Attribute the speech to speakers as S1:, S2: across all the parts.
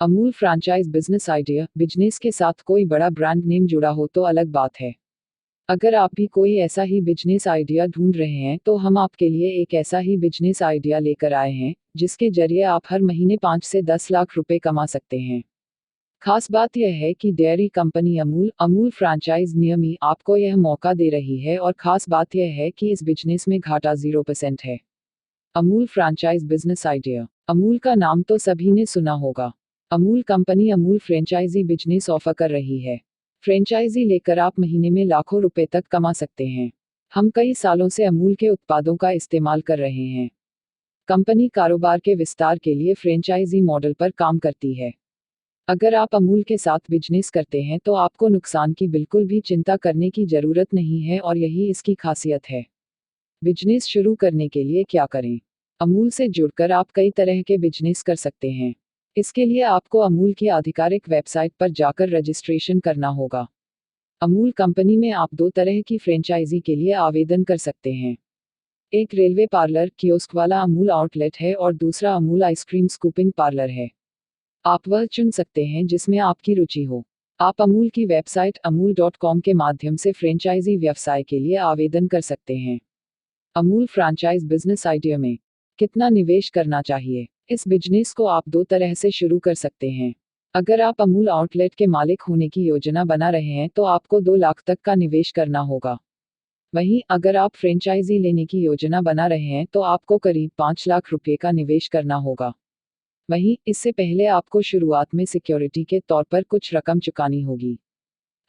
S1: Amul franchise business idea. Business के साथ कोई बड़ा ब्रांड नेम जुड़ा हो तो अलग बात है। अगर आप भी कोई ऐसा ही बिजनेस आइडिया ढूंढ रहे हैं तो हम आपके लिए एक ऐसा ही बिजनेस आइडिया लेकर आए हैं जिसके जरिए आप हर महीने 5 से 10 लाख रुपए कमा सकते हैं। खास बात यह है कि डेयरी कंपनी अमूल फ्रैंचाइज नियमी आपको यह मौका दे रही है और खास बात यह है कि इस बिजनेस में घाटा 0% है। Amul franchise business idea. Amul का नाम तो सभी ने सुना होगा। Amul company Amul franchisee business offer कर रही है। फ्रेंचाइजी लेकर आप महीने में लाखों रुपए तक कमा सकते हैं। हम कई सालों से अमूल के उत्पादों का इस्तेमाल कर रहे हैं। कंपनी कारोबार के विस्तार के लिए फ्रेंचाइजी मॉडल पर काम करती है। अगर आप अमूल के साथ बिजनेस करते हैं तो आपको नुकसान की बिल्कुल भी चिंता करने की जरूरत नहीं है और यही इसकी खासियत है। बिजनेस शुरू करने के लिए क्या करें? अमूल से जुड़कर आप कई तरह के बिजनेस कर सकते हैं। इसके लिए आपको अमूल की आधिकारिक वेबसाइट पर जाकर रजिस्ट्रेशन करना होगा। अमूल कंपनी में आप 2 तरह की फ्रेंचाइजी के लिए आवेदन कर सकते हैं। एक रेलवे पार्लर कियोस्क वाला अमूल आउटलेट है और दूसरा अमूल आइसक्रीम स्कूपिंग पार्लर है। आप वह चुन सकते हैं जिसमें आपकी रुचि हो। आप अमूल की वेबसाइट amul.com के माध्यम से फ्रेंचाइजी व्यवसाय के लिए आवेदन कर सकते हैं। अमूल फ्रैंचाइज बिजनेस आइडिया में कितना निवेश करना चाहिए? इस बिजनेस को आप 2 तरह से शुरू कर सकते हैं। अगर आप अमूल आउटलेट के मालिक होने की योजना बना रहे हैं तो आपको 2 लाख तक का निवेश करना होगा। वहीं अगर आप फ्रेंचाइजी लेने की योजना बना रहे हैं तो आपको करीब 5 लाख रुपए का निवेश करना होगा। वहीं इससे पहले आपको शुरुआत में सिक्योरिटी के तौर पर कुछ रकम चुकानी होगी।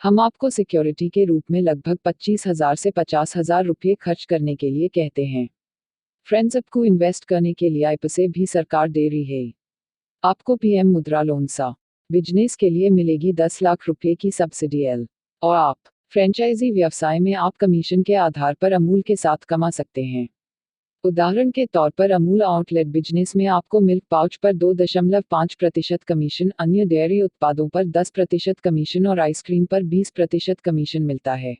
S1: हम आपको सिक्योरिटी के रूप में लगभग 25,000 से 50,000 रुपये खर्च करने के लिए कहते हैं। फ्रेंड्स, आपको इन्वेस्ट करने के लिए पैसे भी सरकार दे रही है। आपको पीएम मुद्रा लोन सा बिजनेस के लिए मिलेगी 10 लाख रुपए की सब्सिडी एल। और आप फ्रेंचाइजी व्यवसाय में आप कमीशन के आधार पर अमूल के साथ कमा सकते हैं। उदाहरण के तौर पर अमूल आउटलेट बिजनेस में आपको मिल्क पाउच पर 2.5% कमीशन, अन्य डेयरी उत्पादों पर 10% कमीशन और आइसक्रीम पर 20% कमीशन मिलता है।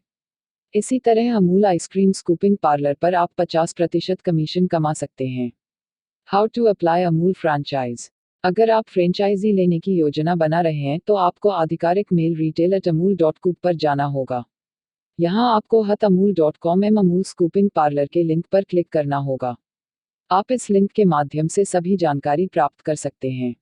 S1: इसी तरह अमूल आइसक्रीम स्कूपिंग पार्लर पर आप 50% कमीशन कमा सकते हैं। How to apply Amul franchise. अगर आप फ्रेंचाइजी लेने की योजना बना रहे हैं तो आपको आधिकारिक मेल retail@amul.com पर जाना होगा। यहाँ आपको amul.com अमूल स्कूपिंग पार्लर के लिंक पर क्लिक करना होगा। आप इस लिंक के माध्यम से सभी जानकारी प्राप्त कर सकते हैं।